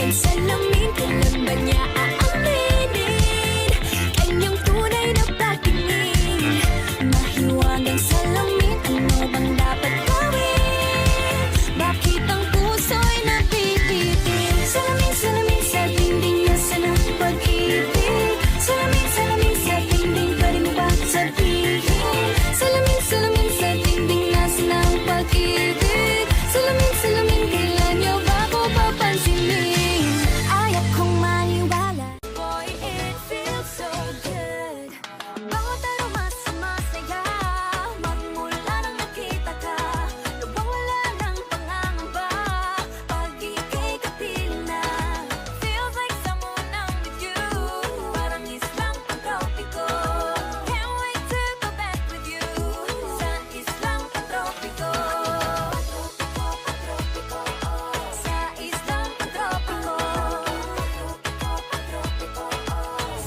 ng salamin, kailan ba niya aaminin? Kanyang tunay na pagtingin, mahiwagang salamin, ano bang dapat gawin? Bakit ang puso'y napipitin? Salamin, salamin sa dingding, nasaan ang pag-ibig? Salamin, salamin sa dingding, pwede mo ba sabihin? Salamin, salamin sa dingding, nasaan ang pag-ibig? Salamin, salamin, kailan niyo ba ako papansinin? Ayaw kong maniwala. Boy, it feels so good. Bawat aroma sumasaya, magmula nang nakita ka. Nawawala ng pangangamba, pag ika'y kapiling na. Feels like someone I'm with you, parang islang pantropiko. Can't wait to go back with you, sa islang pantropiko. Sa islang pantropiko.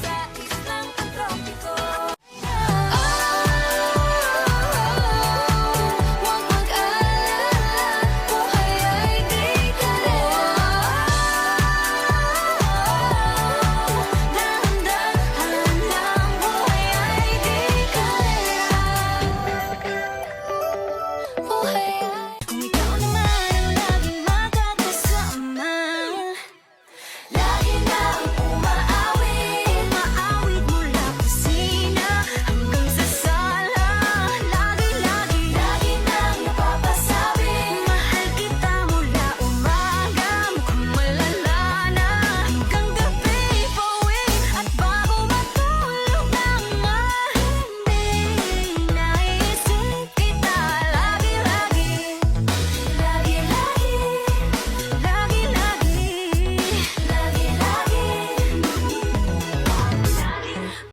Sa islang pantropiko. Huwag mag-alala, buhay ay di kalera. Dahan-dahan lang, buhay ay di kalera. Buhay ay